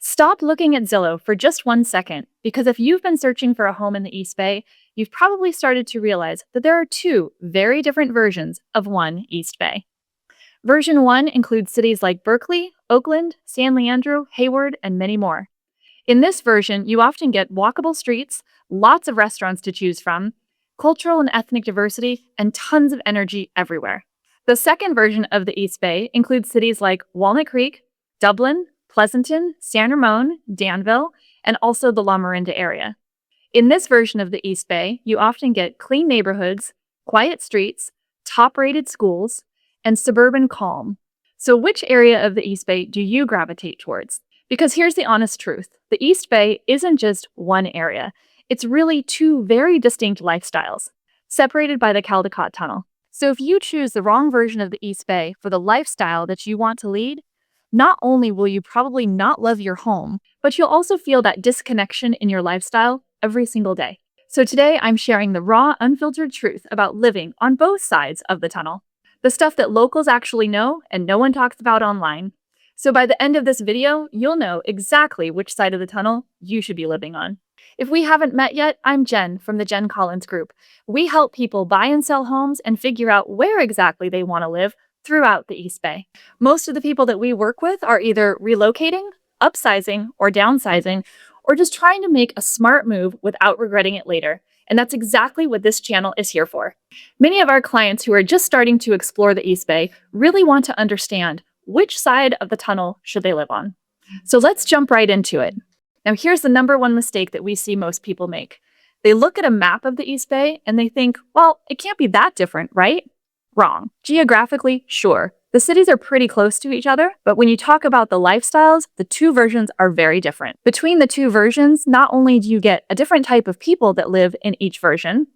Stop looking at Zillow for just 1 second, because if you've been searching for a home in the East Bay, you've probably started to realize that there are two very different versions of one East Bay. Version 1 includes cities like Berkeley, Oakland, San Leandro, Hayward, and many more. In this version, you often get walkable streets, lots of restaurants to choose from, cultural and ethnic diversity, and tons of energy everywhere. The second version of the East Bay includes cities like Walnut Creek, Dublin, Pleasanton, San Ramon, Danville, and also the La Miranda area. In this version of the East Bay, you often get clean neighborhoods, quiet streets, top-rated schools, and suburban calm. So which area of the East Bay do you gravitate towards? Because here's the honest truth. The East Bay isn't just one area. It's really two very distinct lifestyles, separated by the Caldecott Tunnel. So if you choose the wrong version of the East Bay for the lifestyle that you want to lead, not only will you probably not love your home, but you'll also feel that disconnection in your lifestyle every single day. So today I'm sharing the raw, unfiltered truth about living on both sides of the tunnel. The stuff that locals actually know and no one talks about online. So by the end of this video, you'll know exactly which side of the tunnel you should be living on. If we haven't met yet, I'm Jen from the Jen Collins Group. We help people buy and sell homes and figure out where exactly they want to live throughout the East Bay. Most of the people that we work with are either relocating, upsizing, or downsizing, or just trying to make a smart move without regretting it later. And that's exactly what this channel is here for. Many of our clients who are just starting to explore the East Bay really want to understand which side of the tunnel should they live on. So let's jump right into it. Now here's the number one mistake that we see most people make. They look at a map of the East Bay and they think, well, it can't be that different, right? Wrong. Geographically, sure. The cities are pretty close to each other, but when you talk about the lifestyles, the two versions are very different. Between the two versions, not only do you get a different type of people that live in each version,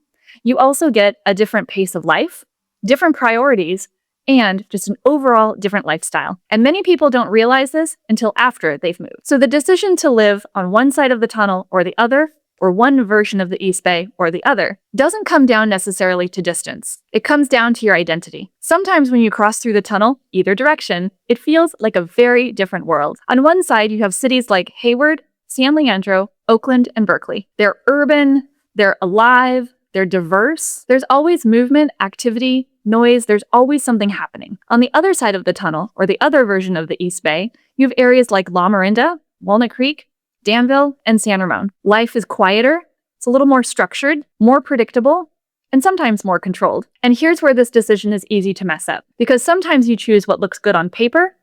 you also get a different pace of life, different priorities, and just an overall different lifestyle. And many people don't realize this until after they've moved. So the decision to live on one side of the tunnel or the other, or one version of the East Bay or the other, doesn't come down necessarily to distance. It comes down to your identity. Sometimes when you cross through the tunnel, either direction, it feels like a very different world. On one side, you have cities like Hayward, San Leandro, Oakland, and Berkeley. They're urban, they're alive, they're diverse. There's always movement, activity, noise, there's always something happening. On the other side of the tunnel, or the other version of the East Bay, you have areas like La Miranda, Walnut Creek, Danville, and San Ramon. Life is quieter, it's a little more structured, more predictable, and sometimes more controlled. And here's where this decision is easy to mess up, because sometimes you choose what looks good on paper,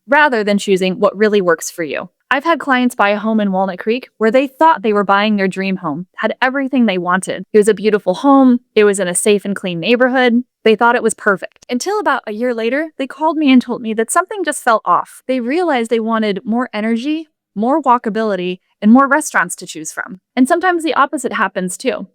rather than choosing what really works for you. I've had clients buy a home in Walnut Creek where they thought they were buying their dream home, had everything they wanted. It was a beautiful home, it was in a safe and clean neighborhood, they thought it was perfect. Until about a year later, they called me and told me that something just felt off. They realized they wanted more energy, more walkability, and more restaurants to choose from. And sometimes the opposite happens too.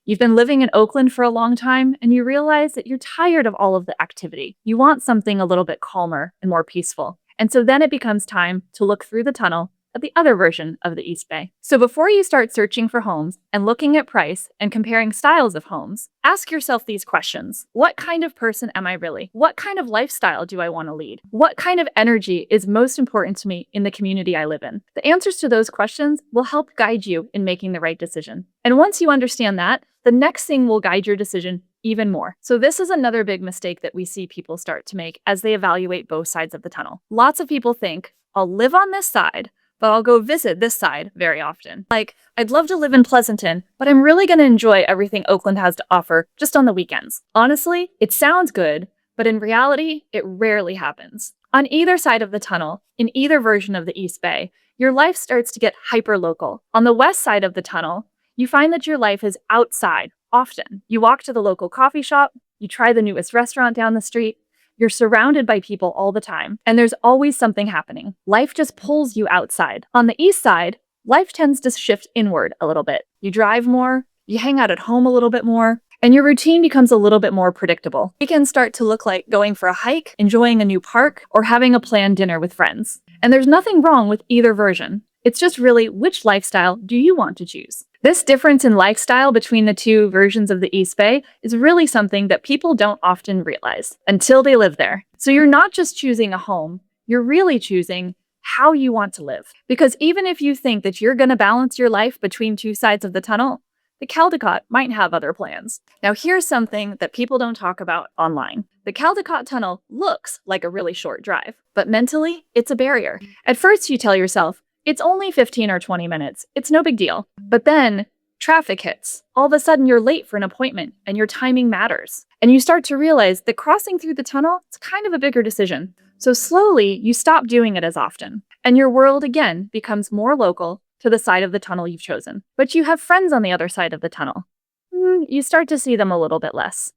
You've been living in Oakland for a long time and you realize that you're tired of all of the activity. You want something a little bit calmer and more peaceful. And so then it becomes time to look through the tunnel at the other version of the East Bay. So before you start searching for homes and looking at price and comparing styles of homes, ask yourself these questions. What kind of person am I really? What kind of lifestyle do I want to lead? What kind of energy is most important to me in the community I live in? The answers to those questions will help guide you in making the right decision. And once you understand that, the next thing will guide your decision even more. So this is another big mistake that we see people start to make as they evaluate both sides of the tunnel. Lots of people think, I'll live on this side, but I'll go visit this side very often. Like, I'd love to live in Pleasanton, but I'm really going to enjoy everything Oakland has to offer just on the weekends. Honestly, it sounds good, but in reality, it rarely happens. On either side of the tunnel, in either version of the East Bay, your life starts to get hyper-local. On the west side of the tunnel, you find that your life is outside often. You walk to the local coffee shop, you try the newest restaurant down the street, you're surrounded by people all the time, and there's always something happening. Life just pulls you outside. On the east side, life tends to shift inward a little bit. You drive more, you hang out at home a little bit more, and your routine becomes a little bit more predictable. Weekends start to look like going for a hike, enjoying a new park, or having a planned dinner with friends. And there's nothing wrong with either version. It's just really which lifestyle do you want to choose? This difference in lifestyle between the two versions of the East Bay is really something that people don't often realize until they live there. So you're not just choosing a home, you're really choosing how you want to live. Because even if you think that you're going to balance your life between two sides of the tunnel, the Caldecott might have other plans. Now, here's something that people don't talk about online. The Caldecott Tunnel looks like a really short drive, but mentally, it's a barrier. At first, you tell yourself, it's only 15 or 20 minutes. It's no big deal. But then traffic hits. All of a sudden, you're late for an appointment and your timing matters. And you start to realize that crossing through the tunnel is kind of a bigger decision. So slowly, you stop doing it as often. And your world, again, becomes more local to the side of the tunnel you've chosen. But you have friends on the other side of the tunnel. You start to see them a little bit less.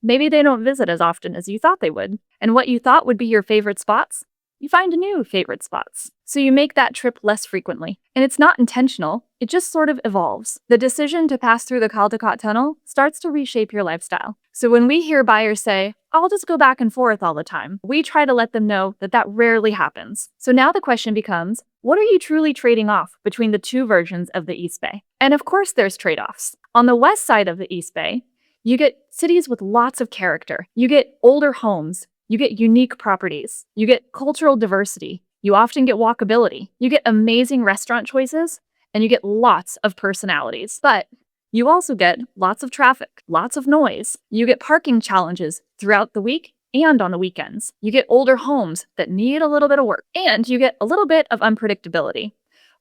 Maybe they don't visit as often as you thought they would. And what you thought would be your favorite spots, you find new favorite spots. So you make that trip less frequently. And it's not intentional, it just sort of evolves. The decision to pass through the Caldecott Tunnel starts to reshape your lifestyle. So when we hear buyers say, I'll just go back and forth all the time, we try to let them know that that rarely happens. So now the question becomes, what are you truly trading off between the two versions of the East Bay? And of course there's trade-offs. On the west side of the East Bay, you get cities with lots of character. You get older homes. You get unique properties. You get cultural diversity. You often get walkability. You get amazing restaurant choices, and you get lots of personalities. But you also get lots of traffic, lots of noise. You get parking challenges throughout the week and on the weekends. You get older homes that need a little bit of work, and you get a little bit of unpredictability.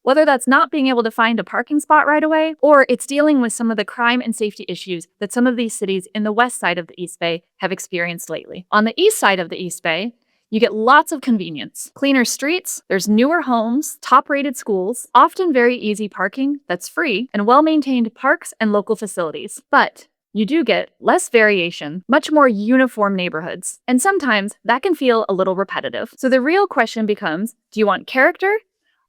Whether that's not being able to find a parking spot right away, or it's dealing with some of the crime and safety issues that some of these cities in the west side of the East Bay have experienced lately. On the east side of the East Bay, you get lots of convenience. Cleaner streets, there's newer homes, top-rated schools, often very easy parking that's free, and well-maintained parks and local facilities. But you do get less variation, much more uniform neighborhoods, and sometimes that can feel a little repetitive. So the real question becomes, do you want character?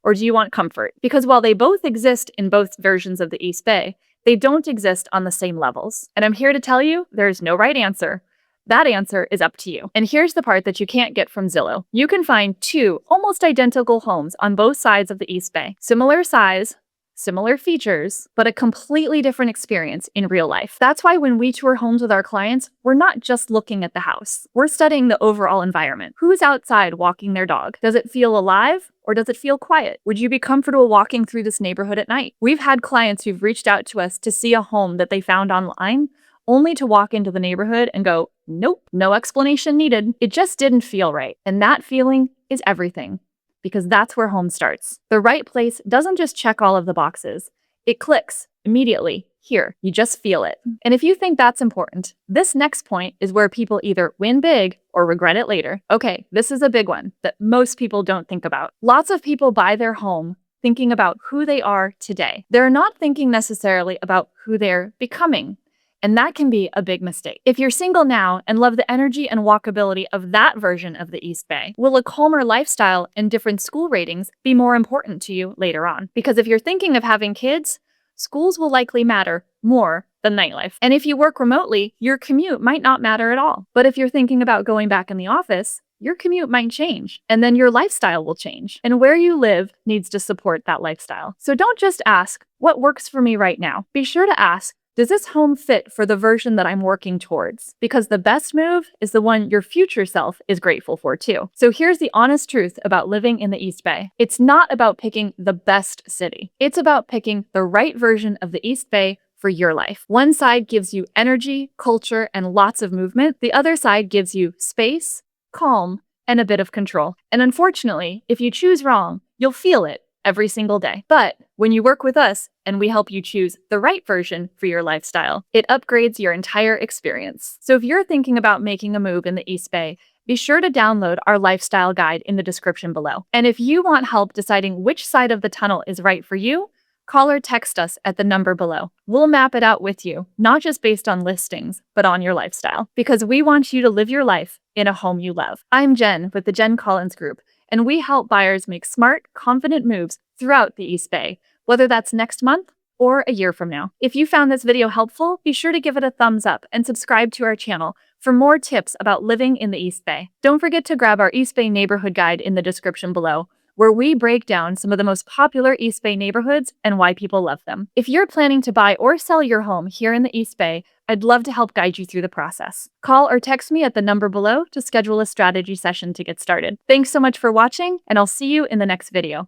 Or do you want comfort? Because while they both exist in both versions of the East Bay, they don't exist on the same levels. And I'm here to tell you, there's no right answer. That answer is up to you. And here's the part that you can't get from Zillow. You can find two almost identical homes on both sides of the East Bay. Similar size, similar features, but a completely different experience in real life. That's why when we tour homes with our clients, we're not just looking at the house. We're studying the overall environment. Who's outside walking their dog? Does it feel alive? Or does it feel quiet? Would you be comfortable walking through this neighborhood at night? We've had clients who've reached out to us to see a home that they found online, only to walk into the neighborhood and go, nope, no explanation needed. It just didn't feel right. And that feeling is everything, because that's where home starts. The right place doesn't just check all of the boxes. It clicks immediately. Here, you just feel it. And if you think that's important, this next point is where people either win big or regret it later. Okay, this is a big one that most people don't think about. Lots of people buy their home thinking about who they are today. They're not thinking necessarily about who they're becoming. And that can be a big mistake. If you're single now and love the energy and walkability of that version of the East Bay, will a calmer lifestyle and different school ratings be more important to you later on? Because if you're thinking of having kids, schools will likely matter more than nightlife. And if you work remotely, your commute might not matter at all. But if you're thinking about going back in the office, your commute might change, and then your lifestyle will change. And where you live needs to support that lifestyle. So don't just ask, what works for me right now? Be sure to ask, does this home fit for the version that I'm working towards? Because the best move is the one your future self is grateful for too. So here's the honest truth about living in the East Bay. It's not about picking the best city. It's about picking the right version of the East Bay for your life. One side gives you energy, culture, and lots of movement. The other side gives you space, calm, and a bit of control. And unfortunately, if you choose wrong, you'll feel it every single day. But when you work with us and we help you choose the right version for your lifestyle, it upgrades your entire experience. So if you're thinking about making a move in the East Bay, be sure to download our lifestyle guide in the description below. And if you want help deciding which side of the tunnel is right for you, call or text us at the number below. We'll map it out with you, not just based on listings, but on your lifestyle, because we want you to live your life in a home you love. I'm Jen with the Jen Collins Group, and we help buyers make smart, confident moves throughout the East Bay, whether that's next month or a year from now. If you found this video helpful, be sure to give it a thumbs up and subscribe to our channel for more tips about living in the East Bay. Don't forget to grab our East Bay neighborhood guide in the description below, where we break down some of the most popular East Bay neighborhoods and why people love them. If you're planning to buy or sell your home here in the East Bay, I'd love to help guide you through the process. Call or text me at the number below to schedule a strategy session to get started. Thanks so much for watching, and I'll see you in the next video.